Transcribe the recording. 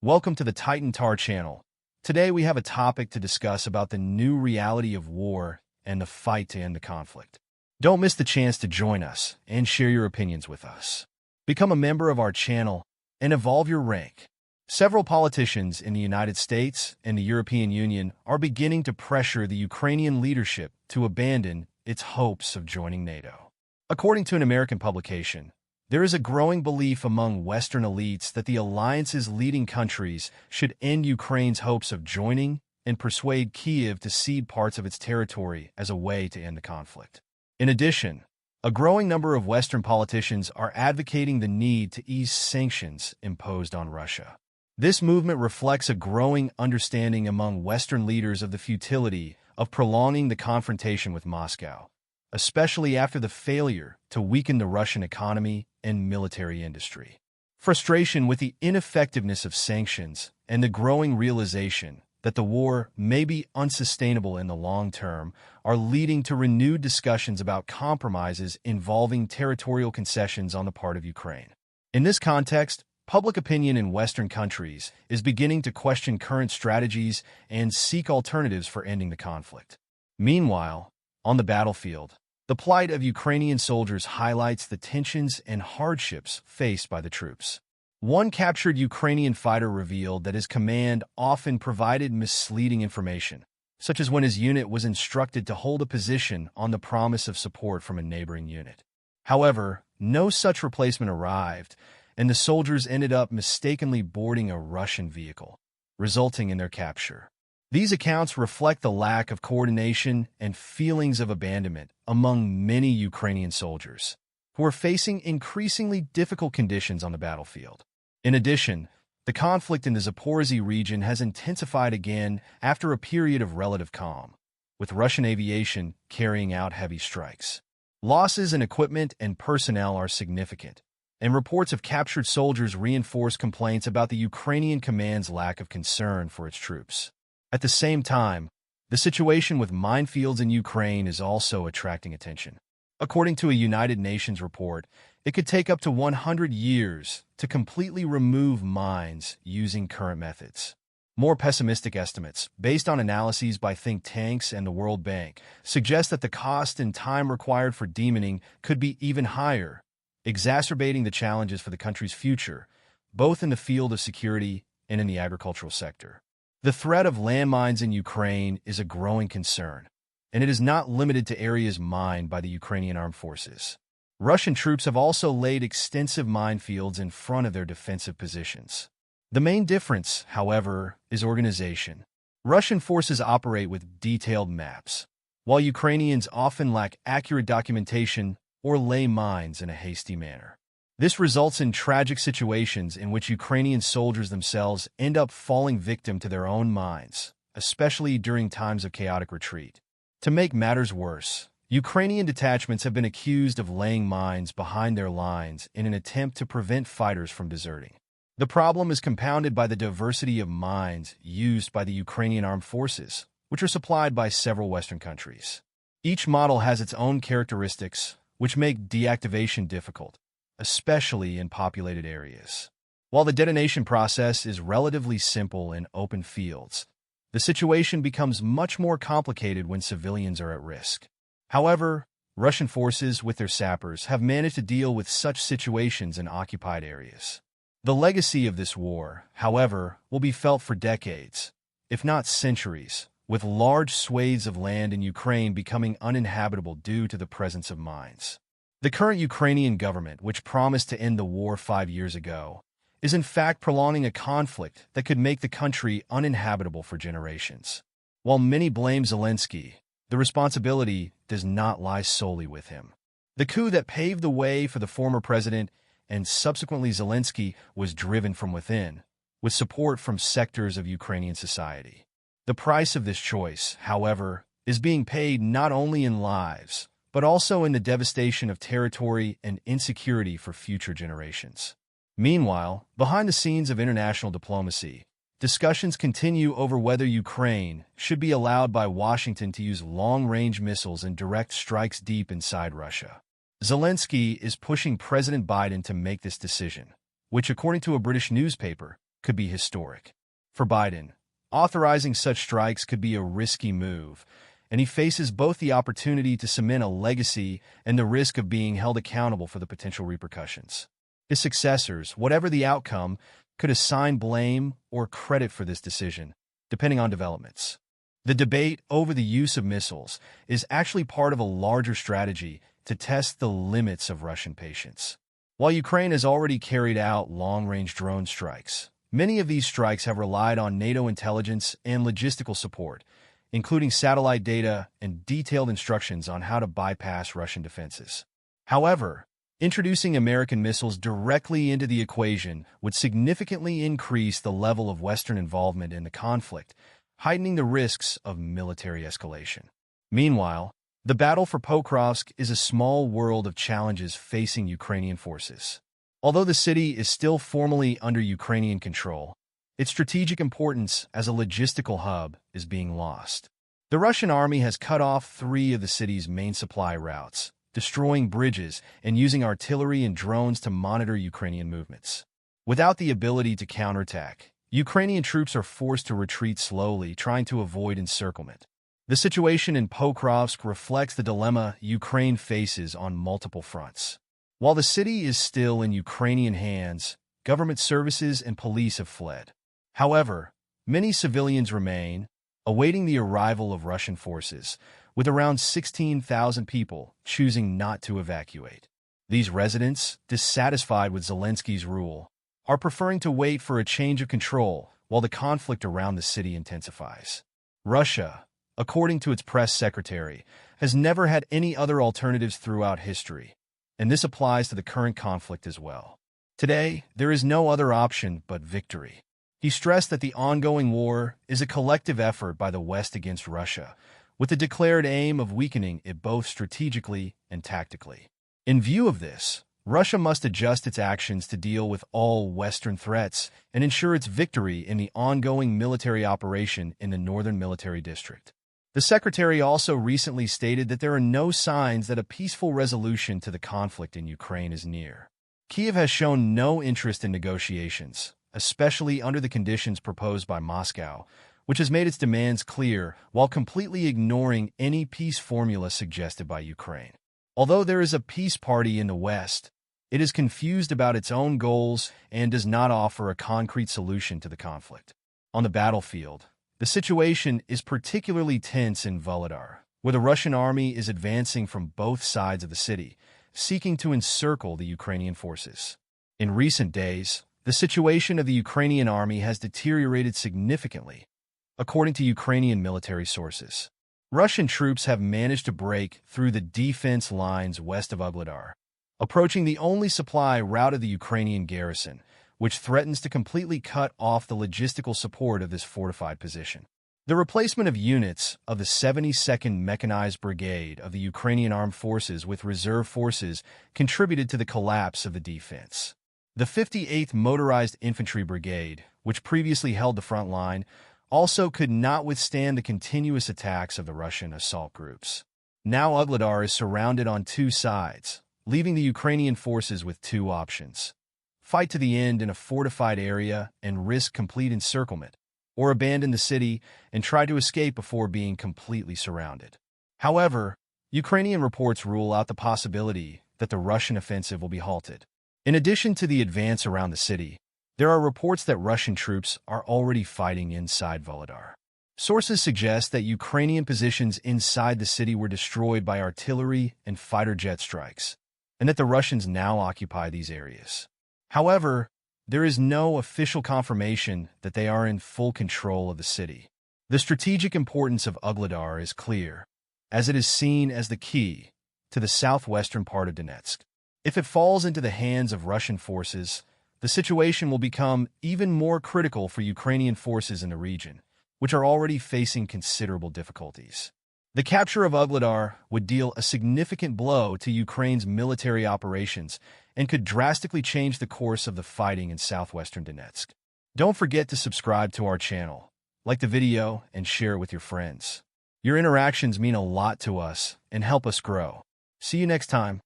Welcome to the Titan Tar channel. Today we have a topic to discuss about the new reality of war and the fight to end the conflict. Don't miss the chance to join us and share your opinions with us. Become a member of our channel and evolve your rank. Several politicians in the United States and the European Union are beginning to pressure the Ukrainian leadership to abandon its hopes of joining NATO. According to an American publication, there is a growing belief among Western elites that the alliance's leading countries should end Ukraine's hopes of joining and persuade Kyiv to cede parts of its territory as a way to end the conflict. In addition, a growing number of Western politicians are advocating the need to ease sanctions imposed on Russia. This movement reflects a growing understanding among Western leaders of the futility of prolonging the confrontation with Moscow, especially after the failure to weaken the Russian economy and military industry. Frustration with the ineffectiveness of sanctions and the growing realization that the war may be unsustainable in the long term are leading to renewed discussions about compromises involving territorial concessions on the part of Ukraine. In this context, public opinion in Western countries is beginning to question current strategies and seek alternatives for ending the conflict. Meanwhile, on the battlefield, the plight of Ukrainian soldiers highlights the tensions and hardships faced by the troops. One captured Ukrainian fighter revealed that his command often provided misleading information, such as when his unit was instructed to hold a position on the promise of support from a neighboring unit. However, no such replacement arrived, and the soldiers ended up mistakenly boarding a Russian vehicle, resulting in their capture. These accounts reflect the lack of coordination and feelings of abandonment among many Ukrainian soldiers, who are facing increasingly difficult conditions on the battlefield. In addition, the conflict in the Zaporizhzhia region has intensified again after a period of relative calm, with Russian aviation carrying out heavy strikes. Losses in equipment and personnel are significant, and reports of captured soldiers reinforce complaints about the Ukrainian command's lack of concern for its troops. At the same time, the situation with minefields in Ukraine is also attracting attention. According to a United Nations report, it could take up to 100 years to completely remove mines using current methods. More pessimistic estimates, based on analyses by think tanks and the World Bank, suggest that the cost and time required for demining could be even higher, exacerbating the challenges for the country's future, both in the field of security and in the agricultural sector. The threat of landmines in Ukraine is a growing concern, and it is not limited to areas mined by the Ukrainian armed forces. Russian troops have also laid extensive minefields in front of their defensive positions. The main difference, however, is organization. Russian forces operate with detailed maps, while Ukrainians often lack accurate documentation or lay mines in a hasty manner. This results in tragic situations in which Ukrainian soldiers themselves end up falling victim to their own mines, especially during times of chaotic retreat. To make matters worse, Ukrainian detachments have been accused of laying mines behind their lines in an attempt to prevent fighters from deserting. The problem is compounded by the diversity of mines used by the Ukrainian armed forces, which are supplied by several Western countries. Each model has its own characteristics, which make deactivation difficult, especially in populated areas. While the detonation process is relatively simple in open fields, the situation becomes much more complicated when civilians are at risk. However, Russian forces, with their sappers, have managed to deal with such situations in occupied areas. The legacy of this war, however, will be felt for decades, if not centuries, with large swathes of land in Ukraine becoming uninhabitable due to the presence of mines. The current Ukrainian government, which promised to end the war 5 years ago, is in fact prolonging a conflict that could make the country uninhabitable for generations. While many blame Zelensky, the responsibility does not lie solely with him. The coup that paved the way for the former president and subsequently Zelensky was driven from within, with support from sectors of Ukrainian society. The price of this choice, however, is being paid not only in lives, but also in the devastation of territory and insecurity for future generations. Meanwhile, behind the scenes of international diplomacy, discussions continue over whether Ukraine should be allowed by Washington to use long-range missiles and direct strikes deep inside Russia. Zelensky is pushing President Biden to make this decision, which, according to a British newspaper, could be historic. For Biden, authorizing such strikes could be a risky move, and he faces both the opportunity to cement a legacy and the risk of being held accountable for the potential repercussions. His successors, whatever the outcome, could assign blame or credit for this decision, depending on developments. The debate over the use of missiles is actually part of a larger strategy to test the limits of Russian patience. While Ukraine has already carried out long-range drone strikes, many of these strikes have relied on NATO intelligence and logistical support, including satellite data and detailed instructions on how to bypass Russian defenses. However, introducing American missiles directly into the equation would significantly increase the level of Western involvement in the conflict, heightening the risks of military escalation. Meanwhile, the battle for Pokrovsk is a small world of challenges facing Ukrainian forces. Although the city is still formally under Ukrainian control, its strategic importance as a logistical hub is being lost. The Russian army has cut off 3 of the city's main supply routes, destroying bridges and using artillery and drones to monitor Ukrainian movements. Without the ability to counterattack, Ukrainian troops are forced to retreat slowly, trying to avoid encirclement. The situation in Pokrovsk reflects the dilemma Ukraine faces on multiple fronts. While the city is still in Ukrainian hands, government services and police have fled. However, many civilians remain, awaiting the arrival of Russian forces, with around 16,000 people choosing not to evacuate. These residents, dissatisfied with Zelensky's rule, are preferring to wait for a change of control while the conflict around the city intensifies. Russia, according to its press secretary, has never had any other alternatives throughout history, and this applies to the current conflict as well. Today, there is no other option but victory. He stressed that the ongoing war is a collective effort by the West against Russia, with the declared aim of weakening it both strategically and tactically. In view of this, Russia must adjust its actions to deal with all Western threats and ensure its victory in the ongoing military operation in the Northern Military District. The secretary also recently stated that there are no signs that a peaceful resolution to the conflict in Ukraine is near. Kyiv has shown no interest in negotiations, especially under the conditions proposed by Moscow, which has made its demands clear while completely ignoring any peace formula suggested by Ukraine. Although there is a peace party in the West, it is confused about its own goals and does not offer a concrete solution to the conflict. On the battlefield, the situation is particularly tense in Volodar, where the Russian army is advancing from both sides of the city, seeking to encircle the Ukrainian forces. In recent days, the situation of the Ukrainian army has deteriorated significantly, according to Ukrainian military sources. Russian troops have managed to break through the defense lines west of Ugledar, approaching the only supply route of the Ukrainian garrison, which threatens to completely cut off the logistical support of this fortified position. The replacement of units of the 72nd Mechanized Brigade of the Ukrainian Armed Forces with reserve forces contributed to the collapse of the defense. The 58th Motorized Infantry Brigade, which previously held the front line, also could not withstand the continuous attacks of the Russian assault groups. Now Ugledar is surrounded on 2 sides, leaving the Ukrainian forces with 2 options: fight to the end in a fortified area and risk complete encirclement, or abandon the city and try to escape before being completely surrounded. However, Ukrainian reports rule out the possibility that the Russian offensive will be halted. In addition to the advance around the city, there are reports that Russian troops are already fighting inside Volodar. Sources suggest that Ukrainian positions inside the city were destroyed by artillery and fighter jet strikes, and that the Russians now occupy these areas. However, there is no official confirmation that they are in full control of the city. The strategic importance of Ugledar is clear, as it is seen as the key to the southwestern part of Donetsk. If it falls into the hands of Russian forces, the situation will become even more critical for Ukrainian forces in the region, which are already facing considerable difficulties. The capture of Ugledar would deal a significant blow to Ukraine's military operations and could drastically change the course of the fighting in southwestern Donetsk. Don't forget to subscribe to our channel, like the video, and share it with your friends. Your interactions mean a lot to us and help us grow. See you next time.